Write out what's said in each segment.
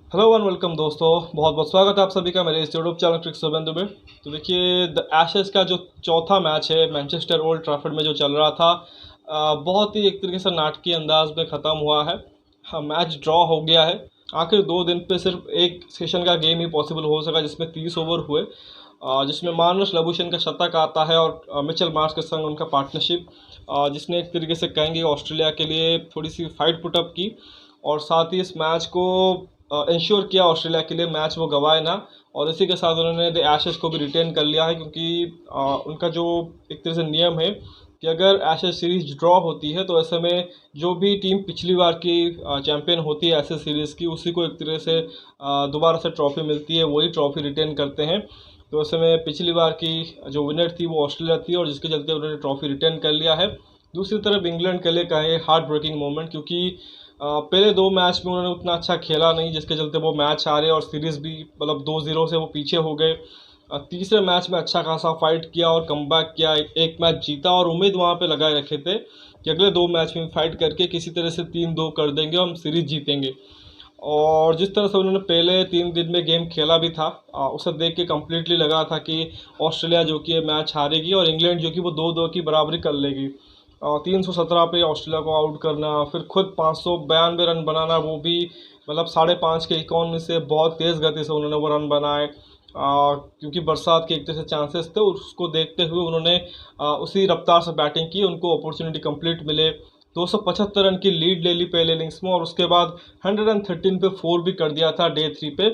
Hello one welcome दोस्तों, बहुत बहुत स्वागत है आप सभी का मेरे इस यूट्यूब चैनल क्रिक सुबेंदु में। तो देखिए, द एशेस का जो चौथा मैच है मैनचेस्टर ओल्ड ट्रैफर्ड में जो चल रहा था, बहुत ही एक तरीके से नाटकीय अंदाज में ख़त्म हुआ है। हाँ, मैच ड्रॉ हो गया है। आखिर 2 दिन पे सिर्फ एक सेशन का गेम ही पॉसिबल हो सका जिसमें 30 ओवर हुए, जिसमें मार्नस लबूशेन का शतक आता है और मिचेल मार्श के संग उनका पार्टनरशिप, जिसने एक तरीके से कहेंगे ऑस्ट्रेलिया के लिए थोड़ी सी फाइट पुटअप की और साथ ही इस मैच को इंश्योर किया ऑस्ट्रेलिया के लिए मैच वो गंवाए ना। और इसी के साथ उन्होंने द एशेस को भी रिटेन कर लिया है, क्योंकि उनका जो एक तरह से नियम है कि अगर एशेस सीरीज ड्रॉ होती है तो ऐसे में जो भी टीम पिछली बार की चैंपियन होती है एशेस सीरीज़ की, उसी को एक तरह से दोबारा से ट्रॉफी मिलती है, वही ट्रॉफी रिटेन करते हैं। तो ऐसे में पिछली बार की जो विनर थी वो ऑस्ट्रेलिया थी और जिसके चलते उन्होंने ट्रॉफी रिटेन कर लिया है। दूसरी तरफ इंग्लैंड के लिए का है हार्ट ब्रेकिंग मोमेंट, क्योंकि पहले 2 मैच में उन्होंने उतना अच्छा खेला नहीं, जिसके चलते वो मैच हारे और सीरीज़ भी मतलब 2-0 से वो पीछे हो गए। तीसरे मैच में अच्छा खासा फाइट किया और कमबैक किया, एक मैच जीता और उम्मीद वहाँ पे लगाए रखे थे कि अगले 2 मैच में फाइट करके किसी तरह से 3-2 कर देंगे और हम सीरीज जीतेंगे। और जिस तरह से उन्होंने पहले 3 दिन में गेम खेला भी था, उसे देख के कम्प्लीटली लगा था कि ऑस्ट्रेलिया जो कि ये मैच हारेगी और इंग्लैंड जो कि वो 2-2 की बराबरी कर लेगी। 317 पे ऑस्ट्रेलिया को आउट करना, फिर खुद 592 रन बनाना, वो भी मतलब 5.5 के इकॉनमी से बहुत तेज़ गति से उन्होंने वो रन बनाए। क्योंकि बरसात के एक तरह से चांसेस थे, उसको देखते हुए उन्होंने उसी रफ्तार से बैटिंग की, उनको अपॉर्चुनिटी कंप्लीट मिले। 275 रन की लीड ले ली पहले इनिंग्स में और उसके बाद 113 पे 4 भी कर दिया था डे 3 पे।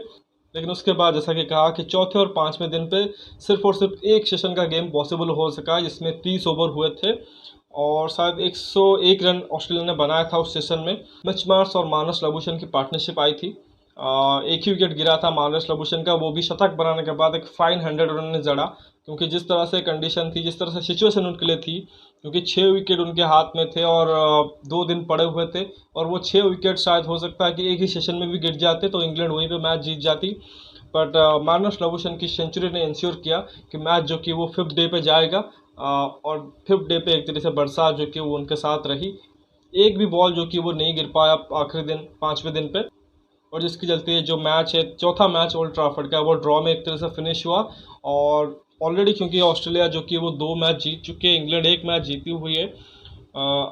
लेकिन उसके बाद जैसा कि कहा कि चौथे और पाँचवें दिन पे सिर्फ और सिर्फ एक सेशन का गेम पॉसिबल हो सका, जिसमें 30 ओवर हुए थे और शायद 101 रन ऑस्ट्रेलिया ने बनाया था उस सेशन में। मिच मार्श और मार्नस लबूशेन की पार्टनरशिप आई थी। एक ही विकेट गिरा था मार्नस लबूशेन का, वो भी शतक बनाने के बाद एक फाइन 100 रन ने जड़ा, क्योंकि जिस तरह से कंडीशन थी, जिस तरह से सिचुएशन उनके लिए थी, क्योंकि 6 विकेट उनके हाथ में थे और 2 दिन पड़े हुए थे और वो 6 विकेट शायद हो सकता है कि एक ही सेशन में भी गिर जाते तो इंग्लैंड वहीं पे मैच जीत जाती। बट मार्नस लबूशेन की सेंचुरी ने इंश्योर किया कि मैच जो कि वो 5th डे पे जाएगा। और 5th डे पे एक तरह से बरसात जो कि वो उनके साथ रही, एक भी बॉल जो कि वो नहीं गिर पाया आखिरी दिन 5वें दिन पे, और जिसके चलते जो मैच है चौथा मैच ओल्ड ट्राफर्ड का, वो ड्रॉ में एक तरह से फिनिश हुआ। और ऑलरेडी क्योंकि ऑस्ट्रेलिया जो कि वो 2 मैच जीत चुके हैं, इंग्लैंड एक मैच जीती हुई है।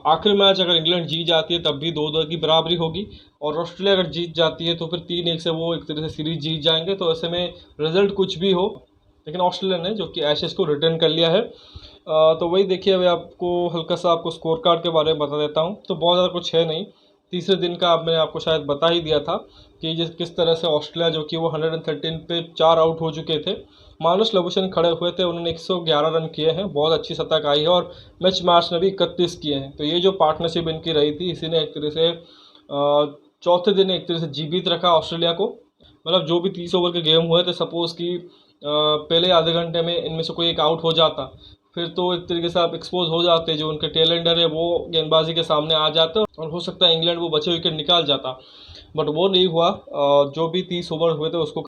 आखिरी मैच अगर इंग्लैंड जीत जाती है तब भी 2-2 की बराबरी होगी और ऑस्ट्रेलिया अगर जीत जाती है तो फिर 3-1 से वो एक तरह से सीरीज जीत जाएंगे। तो ऐसे में रिजल्ट कुछ भी हो, लेकिन ऑस्ट्रेलिया ने जो कि एशेस को रिटर्न कर लिया है। तो वही देखिए, अभी आपको हल्का सा आपको स्कोर कार्ड के बारे में बता देता हूँ। तो बहुत ज़्यादा कुछ है नहीं, तीसरे दिन का अब मैंने आपको शायद बता ही दिया था कि जिस किस तरह से ऑस्ट्रेलिया जो कि वो 113 पे 4 आउट हो चुके थे। मार्नस लबूशेन खड़े हुए थे, उन्होंने 111 रन किए हैं, बहुत अच्छी शतक आई है और मिच मार्श ने भी 31 किए हैं। तो ये जो पार्टनरशिप इनकी रही थी, इसी ने एक तरह से चौथे दिन एक तरह से जीवित रखा ऑस्ट्रेलिया को। मतलब जो भी 30 ओवर के गेम हुए थे, सपोज़ कि पहले आधे घंटे में इनमें से कोई एक आउट हो जाता, फिर तो एक तरीके से आप एक्सपोज हो जाते, जो उनके टेलेंडर है वो गेंदबाजी के सामने आ जाते और हो सकता है इंग्लैंड वो बचे विकेट निकाल जाता। बट वो नहीं हुआ। जो भी 30 ओवर हुए थे उसको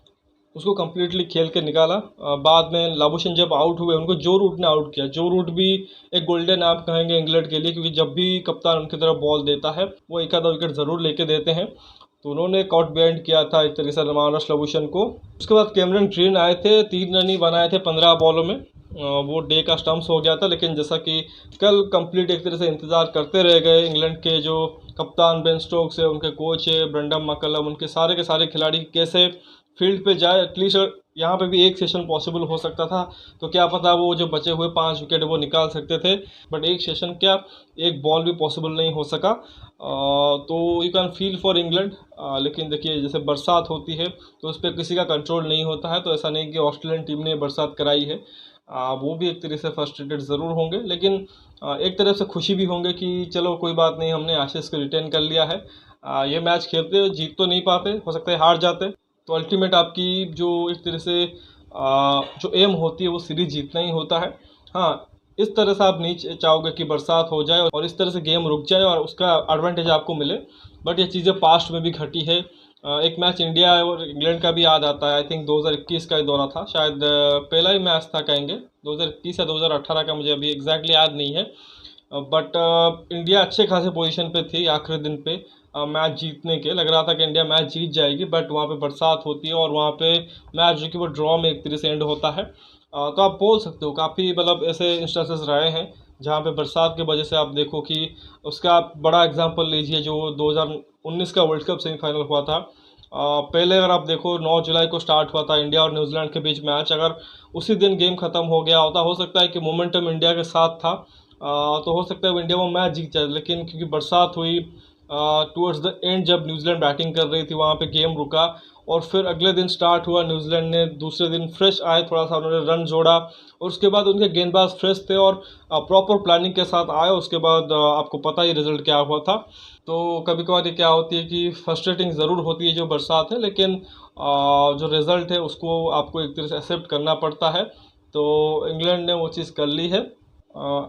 उसको कम्प्लीटली खेल के निकाला। बाद में लाबुशेन जब आउट हुए, उनको जो रूट ने आउट किया। जो रूट भी एक गोल्डन आप कहेंगे इंग्लैंड के लिए, क्योंकि जब भी कप्तान उनकी तरफ बॉल देता है वो एक आधा विकेट ज़रूर लेके देते हैं। तो उन्होंने कॉट बैंड किया था एक तरीके से मार्नस लबूशेन को। उसके बाद कैमरन ग्रीन आए थे, 3 रन ही बनाए थे 15 बॉलों में। वो डे का स्टम्प्स हो गया था, लेकिन जैसा कि कल कंप्लीट एक तरह से इंतज़ार करते रह गए इंग्लैंड के जो कप्तान बेन स्टोक्स है, उनके कोच है ब्रेंडन मैकलम, उनके सारे के सारे खिलाड़ी कैसे फील्ड पे जाए। एटलीस्ट यहाँ पे भी एक सेशन पॉसिबल हो सकता था, तो क्या पता वो जो बचे हुए 5 विकेट वो निकाल सकते थे। बट एक सेशन क्या, एक बॉल भी पॉसिबल नहीं हो सका। तो you can feel for England. लेकिन देखिए, जैसे बरसात होती है तो उस पर किसी का कंट्रोल नहीं होता है, तो ऐसा नहीं कि ऑस्ट्रेलियन टीम ने बरसात कराई है। वो भी एक तरह से फ्रस्ट्रेटेड ज़रूर होंगे, लेकिन एक तरफ से खुशी भी होंगे कि चलो कोई बात नहीं, हमने एशेस को रिटेन कर लिया है। ये मैच खेलते जीत तो नहीं पाते, हो सकता है हार जाते। तो अल्टीमेट आपकी जो एक तरह से जो एम होती है वो सीरीज जीतना ही होता है। हाँ, इस तरह से आप नहीं चाहोगे कि बरसात हो जाए और इस तरह से गेम रुक जाए और उसका एडवांटेज आपको मिले। बट ये चीज़ें पास्ट में भी घटी है। एक मैच इंडिया और इंग्लैंड का भी याद आता है, आई थिंक 2021 का ही दौरा था शायद। पहला ही मैच था कहेंगे 2021 या 2018 का, मुझे अभी एग्जैक्टली याद नहीं है। बट इंडिया अच्छे खासे पोजीशन पे थी आखिरी दिन पे, मैच जीतने के। लग रहा था कि इंडिया मैच जीत जाएगी, बट वहाँ पे बरसात होती है और वहाँ पे मैच जो कि वो ड्रॉ में एक तरह से एंड होता है। तो आप बोल सकते हो काफ़ी मतलब ऐसे इंस्टेंसेस रहे हैं जहाँ पे बरसात की वजह से आप देखो कि उसका आप बड़ा एग्जांपल लीजिए जो 2019 का वर्ल्ड कप सेमीफाइनल हुआ था। पहले अगर आप देखो 9 जुलाई को स्टार्ट हुआ था इंडिया और न्यूजीलैंड के बीच मैच, अगर उसी दिन गेम खत्म हो गया होता, हो सकता है कि मोमेंटम इंडिया के साथ था, तो हो सकता है वो इंडिया वो मैच जीत जाए। लेकिन क्योंकि बरसात हुई टुवर्ड्स द एंड, जब न्यूजीलैंड बैटिंग कर रही थी वहाँ पे गेम रुका और फिर अगले दिन स्टार्ट हुआ। न्यूजीलैंड ने दूसरे दिन फ्रेश आए, थोड़ा सा उन्होंने रन जोड़ा और उसके बाद उनके गेंदबाज फ्रेश थे और प्रॉपर प्लानिंग के साथ आए। उसके बाद आपको पता ही रिजल्ट क्या हुआ था। तो कभी कभार ये क्या होती है कि फ्रस्ट्रेटिंग ज़रूर होती है जो बरसात है, लेकिन जो रिज़ल्ट है उसको आपको एक तरह से एक्सेप्ट करना पड़ता है। तो इंग्लैंड ने वो चीज़ कर ली है।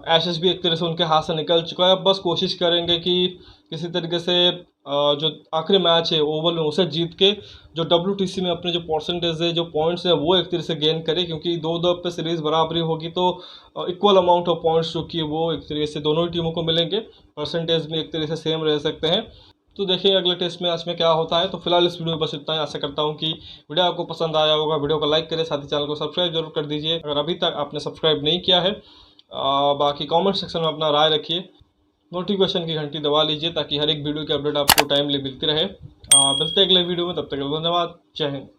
एशेस भी एक तरह से उनके हाथ से निकल चुका है। अब बस कोशिश करेंगे कि किसी तरीके से जो आखिरी मैच है ओवल में उसे जीत के जो WTC में अपने जो परसेंटेज है, जो पॉइंट्स है, वो एक तरह से गेन करे, क्योंकि 2-2 पे सीरीज़ बराबरी होगी तो इक्वल अमाउंट ऑफ पॉइंट्स जो कि वो एक तरीके से दोनों ही टीमों को मिलेंगे। परसेंटेज में एक तरह से सेम रह सकते हैं। तो देखिए अगले टेस्ट मैच में क्या होता है। तो फिलहाल इस वीडियो में बस इतना ही। आशा करता हूँ कि वीडियो आपको पसंद आया होगा। वीडियो को लाइक करें, साथ ही चैनल को सब्सक्राइब जरूर कर दीजिए अगर अभी तक आपने सब्सक्राइब नहीं किया है। बाकी कमेंट सेक्शन में अपना राय रखिए, नोटिफिकेशन की घंटी दबा लीजिए ताकि हर एक वीडियो की अपडेट आपको टाइमली मिलती रहे। मिलते हैं अगले वीडियो में, तब तक के लिए धन्यवाद। जय हिंद।